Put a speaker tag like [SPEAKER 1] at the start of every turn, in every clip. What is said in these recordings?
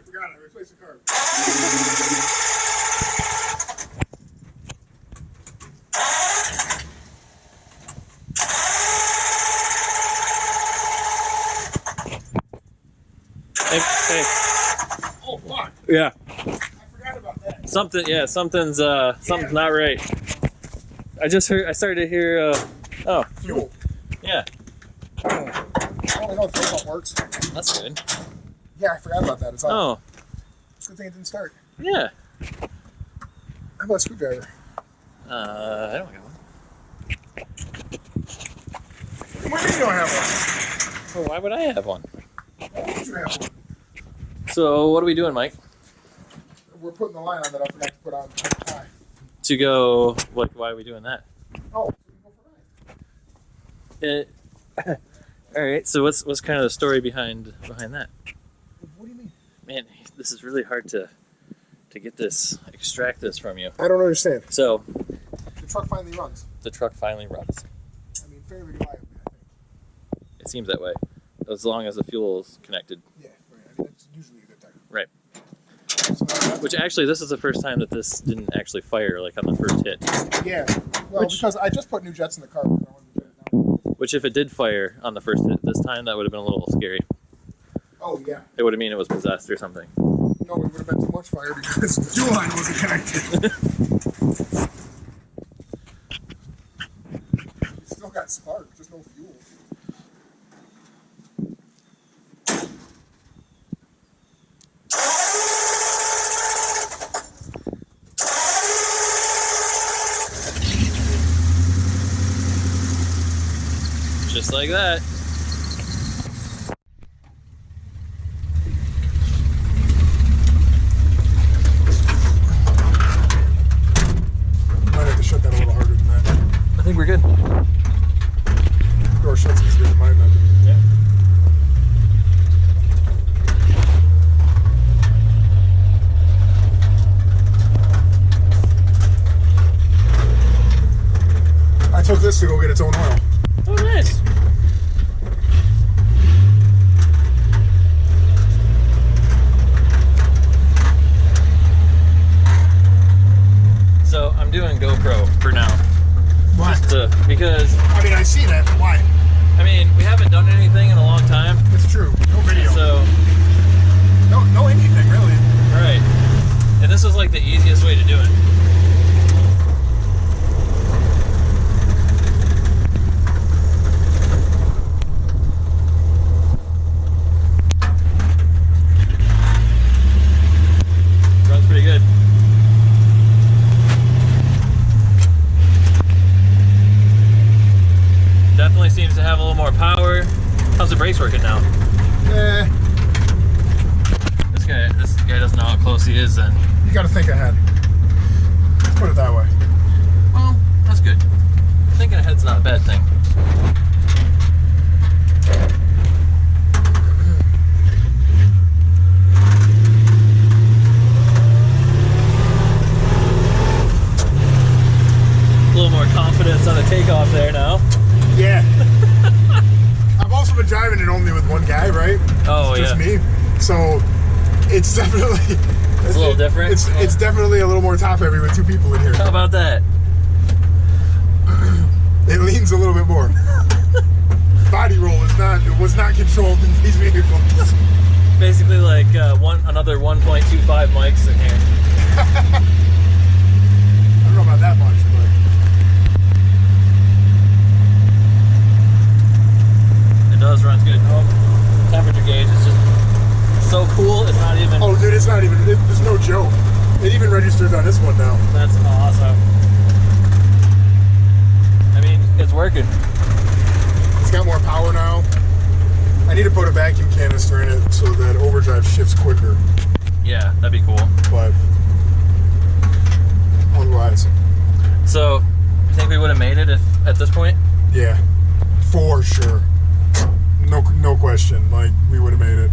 [SPEAKER 1] forgot. I replaced the carb.
[SPEAKER 2] Hey.
[SPEAKER 1] Oh, fuck.
[SPEAKER 2] Yeah.
[SPEAKER 1] I forgot about that.
[SPEAKER 2] Something's not right. I started to hear,
[SPEAKER 1] Fuel.
[SPEAKER 2] Yeah.
[SPEAKER 1] Oh, I know the fuel pump works.
[SPEAKER 2] That's good.
[SPEAKER 1] Yeah, I forgot about that. It's on.
[SPEAKER 2] Oh.
[SPEAKER 1] Good thing it didn't start.
[SPEAKER 2] Yeah.
[SPEAKER 1] How about a screwdriver?
[SPEAKER 2] I don't have one.
[SPEAKER 1] What do you mean you don't have
[SPEAKER 2] Well, why would I have one?
[SPEAKER 1] one? Why would you have one?
[SPEAKER 2] So, what are we doing, Mike?
[SPEAKER 1] We're putting the line on that I forgot to put on high.
[SPEAKER 2] To go, like, why are we doing that?
[SPEAKER 1] Oh, so we go for high.
[SPEAKER 2] All right. So, what's kind of the story behind that?
[SPEAKER 1] What do you mean?
[SPEAKER 2] Man, this is really hard to extract this from you.
[SPEAKER 1] I don't understand.
[SPEAKER 2] So,
[SPEAKER 1] The truck finally runs.
[SPEAKER 2] the truck finally runs.
[SPEAKER 1] I mean, fairly reliably, I think.
[SPEAKER 2] It seems that way, as long as the fuel's connected.
[SPEAKER 1] Yeah, right. I mean, that's usually a good thing.
[SPEAKER 2] Right.
[SPEAKER 1] So
[SPEAKER 2] Which actually, this is the first time that this didn't actually fire, like on the first hit.
[SPEAKER 1] yeah. Well, because I just put new jets in the car. I wanted to get it now.
[SPEAKER 2] Which, if it did fire on the first hit this time, that would have been a little scary.
[SPEAKER 1] Oh, yeah.
[SPEAKER 2] It would have mean it was possessed or something.
[SPEAKER 1] No, it would have been too much fire because the fuel line wasn't connected. It still got spark, just no fuel.
[SPEAKER 2] Just like that.
[SPEAKER 1] Might have to shut that a little harder than that.
[SPEAKER 2] I think we're good.
[SPEAKER 1] Door shuts easier than mine then.
[SPEAKER 2] Yeah.
[SPEAKER 1] I took this to go get its own oil.
[SPEAKER 2] Oh, nice. So I'm doing GoPro for now.
[SPEAKER 1] Why?
[SPEAKER 2] Because,
[SPEAKER 1] I mean, I see that, but why?
[SPEAKER 2] I mean, we haven't done anything in a long time.
[SPEAKER 1] It's true. No video.
[SPEAKER 2] So,
[SPEAKER 1] No anything, really.
[SPEAKER 2] right. And this is like the easiest way to do it. Runs pretty good. Definitely seems to have a little more power. How's the brakes working now? This guy doesn't know how close he is then.
[SPEAKER 1] You gotta think ahead. Let's put it that way.
[SPEAKER 2] Well, that's good. Thinking ahead's not a bad thing. A little more confidence on the takeoff there now.
[SPEAKER 1] Yeah. I've also been driving it only with one guy, right?
[SPEAKER 2] Oh,
[SPEAKER 1] It's just
[SPEAKER 2] yeah.
[SPEAKER 1] me. So it's definitely
[SPEAKER 2] It's a little different.
[SPEAKER 1] It's definitely a little more top heavy with two people in here.
[SPEAKER 2] How about that?
[SPEAKER 1] It leans a little bit more. Body roll was not controlled in these vehicles.
[SPEAKER 2] Basically like another 1.25 mics in here.
[SPEAKER 1] I don't know about that much, but
[SPEAKER 2] It does runs good. Oh, temperature gauge is just so cool. It's not even.
[SPEAKER 1] oh, dude, it's not even. There's no joke. It even registers on this one now.
[SPEAKER 2] That's awesome. I mean, it's working.
[SPEAKER 1] It's got more power now. I need to put a vacuum canister in it so that overdrive shifts quicker.
[SPEAKER 2] Yeah, that'd be cool.
[SPEAKER 1] But otherwise,
[SPEAKER 2] So, you think we would have made it if at this point?
[SPEAKER 1] yeah, for sure. No question. Like, we would have made it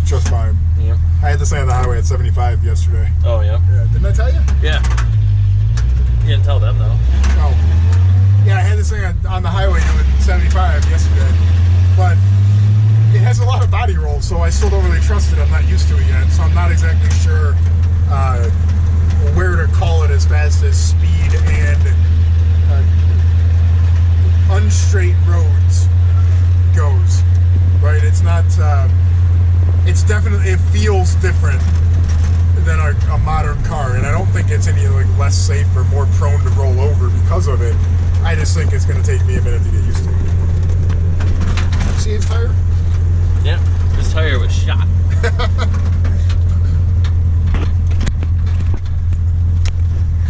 [SPEAKER 1] just fine.
[SPEAKER 2] Yep.
[SPEAKER 1] I had this thing on the highway at 75 yesterday.
[SPEAKER 2] Oh, yeah.
[SPEAKER 1] Yeah, didn't I tell you?
[SPEAKER 2] Yeah. You didn't tell them though.
[SPEAKER 1] Oh. Yeah, I had this thing on the highway doing 75 yesterday. But it has a lot of body roll, so I still don't really trust it. I'm not used to it yet, so I'm not exactly sure where to call it as fast as speed and unstraight roads goes. Right? It's not. It's definitely. It feels different than a modern car, and I don't think it's any like less safe or more prone to roll over because of it. I just think it's going to take me a minute to get used to. See his tire?
[SPEAKER 2] Yeah, this tire was shot.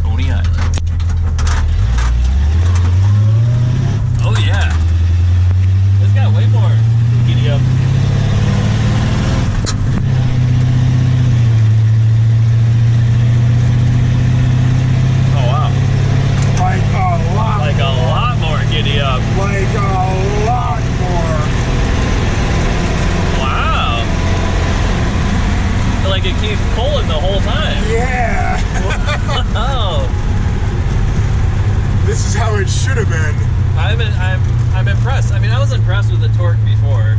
[SPEAKER 2] Coney Island. Oh yeah, this got way more giddy up. Like a lot more giddy up.
[SPEAKER 1] Like a lot more.
[SPEAKER 2] Wow. Like it keeps pulling the whole time.
[SPEAKER 1] Yeah.
[SPEAKER 2] Wow.
[SPEAKER 1] This is how it should have been.
[SPEAKER 2] I'm impressed. I mean, I was impressed with the torque before.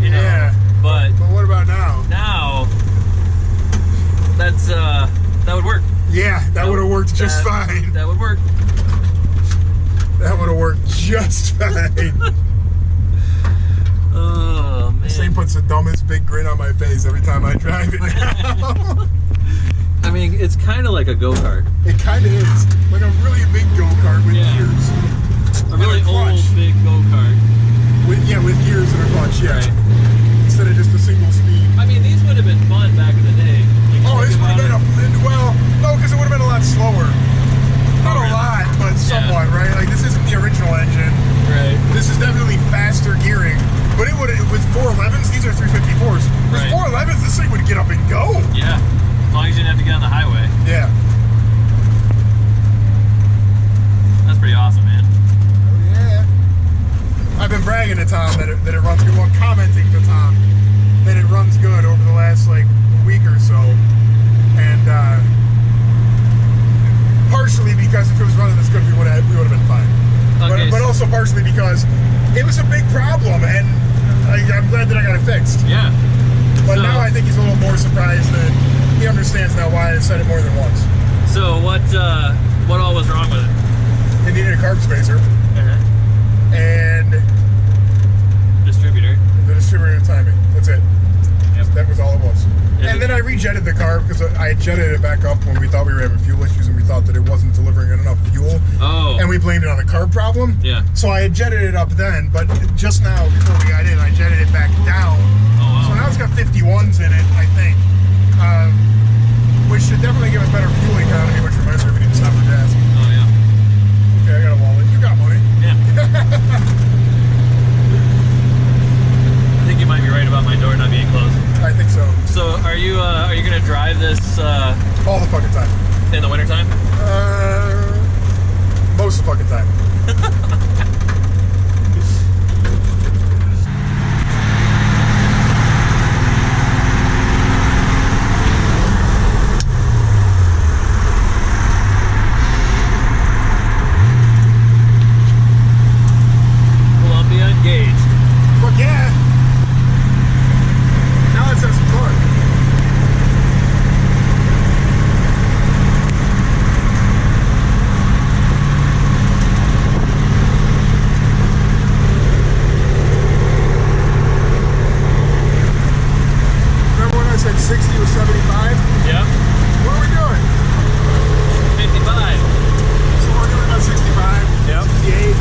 [SPEAKER 2] You know,
[SPEAKER 1] Yeah.
[SPEAKER 2] But
[SPEAKER 1] what about now?
[SPEAKER 2] now, that would work.
[SPEAKER 1] Yeah, that would have worked just fine.
[SPEAKER 2] That would work.
[SPEAKER 1] That would have worked just fine.
[SPEAKER 2] Oh man.
[SPEAKER 1] This thing puts the dumbest big grin on my face every time I drive it now.
[SPEAKER 2] I mean, it's kind of like a go-kart.
[SPEAKER 1] It kind of is. Like a really big go-kart with gears.
[SPEAKER 2] A really old big go-kart.
[SPEAKER 1] With gears and a clutch, yeah.
[SPEAKER 2] Right.
[SPEAKER 1] Instead of just a single speed.
[SPEAKER 2] I mean, these would have been fun back in the day.
[SPEAKER 1] Oh, this would have been no, because it would have been a lot slower. Not a lot, but somewhat, right? Like, this isn't the original engine.
[SPEAKER 2] Right.
[SPEAKER 1] This is definitely faster gearing. But it would, with 411s, these are 354s. With 411s, this thing would get up and go.
[SPEAKER 2] Yeah. As long as you didn't have to get on the highway.
[SPEAKER 1] Yeah.
[SPEAKER 2] That's pretty awesome, man.
[SPEAKER 1] Oh, yeah. I've been bragging to Tom that it runs good. Well, commenting to Tom that it runs good over the last, like, week or so. And, partially because if it was running this good, we would have been fine. Okay, but also partially because it was a big problem, and I'm glad that I got it fixed.
[SPEAKER 2] Yeah.
[SPEAKER 1] But now I think he's a little more surprised that he understands now why I said it more than once.
[SPEAKER 2] So what all was wrong with it?
[SPEAKER 1] It needed a carb spacer. And
[SPEAKER 2] distributor.
[SPEAKER 1] The distributor timing. That's it.
[SPEAKER 2] Yep.
[SPEAKER 1] That was all it was. And then I rejetted the car because I had jetted it back up when we thought we were having fuel issues and we thought that it wasn't delivering enough fuel.
[SPEAKER 2] Oh.
[SPEAKER 1] And we blamed it on the carb problem.
[SPEAKER 2] Yeah.
[SPEAKER 1] So I had jetted it up then, but just now, before we got in, I jetted it back down.
[SPEAKER 2] Oh, wow.
[SPEAKER 1] So now it's got 51s in it, I think. Which should definitely give us better fuel economy, which reminds me we need to stop for gas.
[SPEAKER 2] Oh, yeah.
[SPEAKER 1] Okay, I got a wallet. You got money.
[SPEAKER 2] Yeah. I think you might be right about my door not being closed.
[SPEAKER 1] I think so.
[SPEAKER 2] So are you gonna drive this
[SPEAKER 1] all the fucking time?
[SPEAKER 2] In the wintertime?
[SPEAKER 1] Most of the fucking time.
[SPEAKER 2] Columbia engaged.
[SPEAKER 1] Fuck yeah! Now let's have some fun. Remember when I said 60 was 75?
[SPEAKER 2] Yeah.
[SPEAKER 1] What are we doing?
[SPEAKER 2] 55.
[SPEAKER 1] So we're doing about 65,
[SPEAKER 2] Yep.
[SPEAKER 1] 68.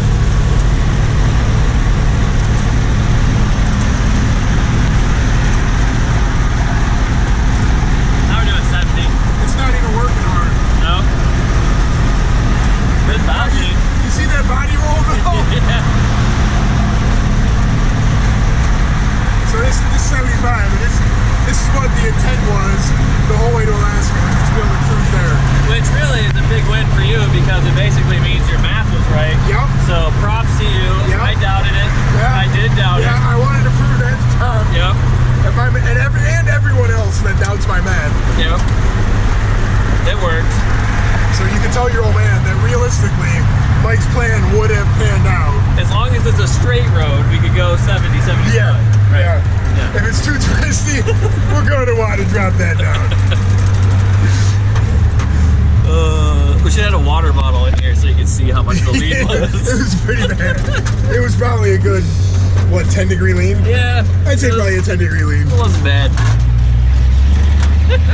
[SPEAKER 2] Now we're doing 70.
[SPEAKER 1] It's not even working hard.
[SPEAKER 2] No. Good bouncing.
[SPEAKER 1] You see that body roll though?
[SPEAKER 2] Yeah.
[SPEAKER 1] So this is 75, and this is what the intent was the whole way to Alaska, to be able to cruise there.
[SPEAKER 2] Which really is a big win for you because it basically means your math was right.
[SPEAKER 1] Yep.
[SPEAKER 2] So props to you.
[SPEAKER 1] Yep.
[SPEAKER 2] I doubted it.
[SPEAKER 1] Yeah.
[SPEAKER 2] I did doubt it.
[SPEAKER 1] Yeah, I wanted to prove that to Tom.
[SPEAKER 2] Yep.
[SPEAKER 1] And everyone else that doubts my math.
[SPEAKER 2] Yep. It worked.
[SPEAKER 1] So you can tell your old man that realistically, Mike's plan would have panned out.
[SPEAKER 2] As long as it's a straight road, we could go 70, 75.
[SPEAKER 1] Yeah.
[SPEAKER 2] Right.
[SPEAKER 1] Yeah. If it's too twisty, we're going to want to drop that down. 10-degree lean?
[SPEAKER 2] Yeah.
[SPEAKER 1] I'd say probably a 10-degree lean.
[SPEAKER 2] It wasn't bad.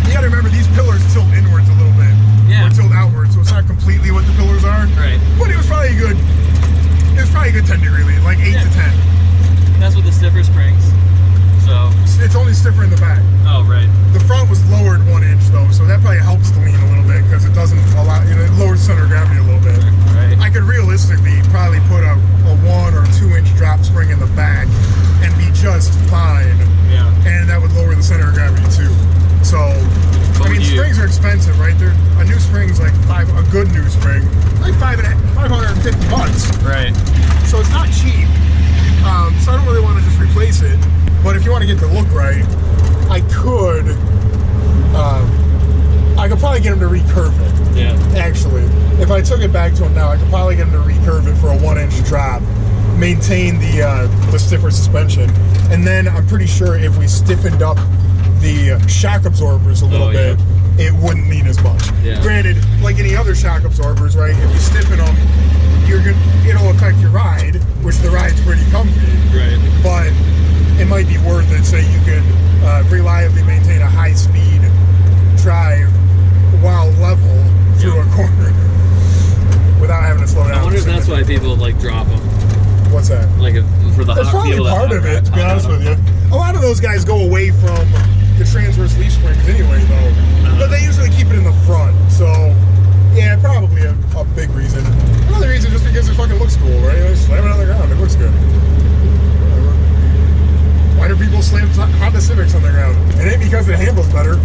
[SPEAKER 1] You gotta remember, these pillars tilt inwards a little bit.
[SPEAKER 2] Yeah.
[SPEAKER 1] Or tilt outwards, so it's not completely what the pillars are.
[SPEAKER 2] Right.
[SPEAKER 1] But it was probably a good 10-degree lean, like 8 to 10.
[SPEAKER 2] That's with the stiffer springs. So.
[SPEAKER 1] It's only stiffer in the back.
[SPEAKER 2] Oh, right.
[SPEAKER 1] The front was lowered 1 inch though, so that probably helps the lean a little bit because it doesn't allow, it lowers center of gravity a little bit.
[SPEAKER 2] Right.
[SPEAKER 1] I could realistically probably put a 1 or 2 inch drop spring in the back and be just fine.
[SPEAKER 2] Yeah.
[SPEAKER 1] And that would lower the center of gravity too. So, I mean, springs are expensive, right? A new spring's like a good new spring, like $550.
[SPEAKER 2] Right.
[SPEAKER 1] So it's not cheap. So I don't really want to just replace it. But if you want to get the look right, I could probably get him to recurve it.
[SPEAKER 2] Yeah.
[SPEAKER 1] Actually, if I took it back to him now, I could probably get him to recurve it for a 1 inch drop, maintain the stiffer suspension, and then I'm pretty sure if we stiffened up the shock absorbers a little bit, it wouldn't need as much.
[SPEAKER 2] Yeah.
[SPEAKER 1] Granted, like any other shock absorbers, right? If you stiffen them, it'll affect your ride, which the ride's pretty comfy.
[SPEAKER 2] Right.
[SPEAKER 1] But it might be worth it. Say you could reliably maintain a high speed drive while level through a corner without having to slow down.
[SPEAKER 2] I wonder if that's why people like drop them.
[SPEAKER 1] What's that?
[SPEAKER 2] Like for the
[SPEAKER 1] That's probably part of it, to be honest with you. A lot of those guys go away from the transverse leaf springs anyway, though. But they usually keep it in the front, so yeah, probably a big reason. Another reason just because it fucking looks cool, right? They slam it on the ground, it looks good. Why do people slam Honda Civics on the ground? It ain't because it handles better.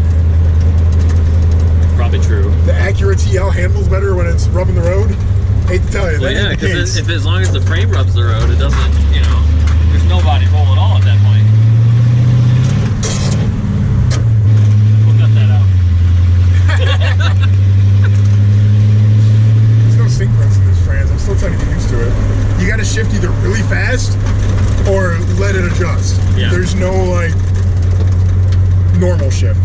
[SPEAKER 2] Probably true.
[SPEAKER 1] The Acura TL handles better when it's rubbing the road. Hate to tell you,
[SPEAKER 2] Well,
[SPEAKER 1] that
[SPEAKER 2] yeah,
[SPEAKER 1] ain't the case.
[SPEAKER 2] because if as long as the frame rubs the road, it doesn't, there's no body roll at all at that point. We'll cut that out.
[SPEAKER 1] There's no synchronous in this trans. I'm still trying to get used to it. You got to shift either really fast or let it adjust.
[SPEAKER 2] Yeah.
[SPEAKER 1] There's no like normal shift.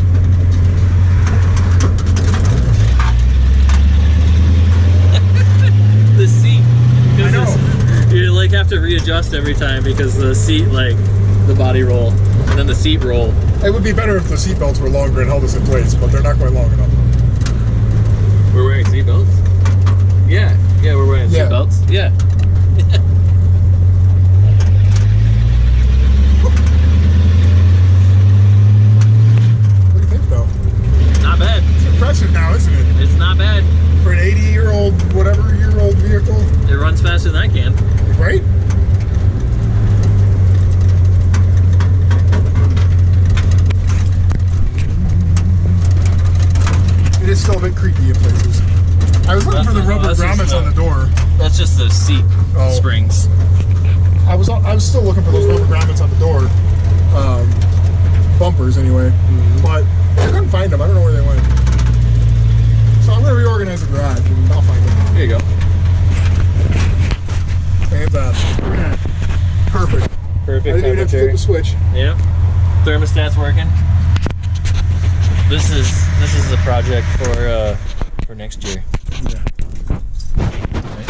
[SPEAKER 2] The seat.
[SPEAKER 1] I know.
[SPEAKER 2] You like have to readjust every time because the seat, like the body roll, and then the seat roll.
[SPEAKER 1] It would be better if the seatbelts were longer and held us in place, but they're not quite long enough.
[SPEAKER 2] We're wearing seatbelts? Yeah, we're wearing seatbelts. Yeah.
[SPEAKER 1] What do you think, though?
[SPEAKER 2] Not bad.
[SPEAKER 1] It's impressive now, isn't it?
[SPEAKER 2] It's not bad.
[SPEAKER 1] For an 80-year-old, whatever-year-old vehicle.
[SPEAKER 2] It runs faster than I can.
[SPEAKER 1] Right? It is still a bit creaky in places. I was looking for the rubber grommets on the door.
[SPEAKER 2] That's just the seat springs.
[SPEAKER 1] I was still looking for those rubber grommets on the door. Bumpers, anyway. But I couldn't find them. I don't know where they went. So I'm going to reorganize the garage and I'll find them.
[SPEAKER 2] Here you go.
[SPEAKER 1] Fantastic. Perfect.
[SPEAKER 2] Perfect
[SPEAKER 1] I didn't even have to flip a switch.
[SPEAKER 2] Yep. Thermostat's working. This is the project for next year.
[SPEAKER 1] Yeah.
[SPEAKER 2] Right.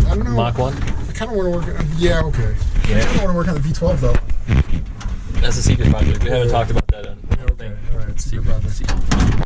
[SPEAKER 1] I don't know.
[SPEAKER 2] Mach 1?
[SPEAKER 1] I kind of want to work on... Yeah, okay.
[SPEAKER 2] Yeah.
[SPEAKER 1] I kind of want to work on the V12, though.
[SPEAKER 2] That's a secret project. We haven't talked about that.
[SPEAKER 1] Yeah, okay. All right. Secret project.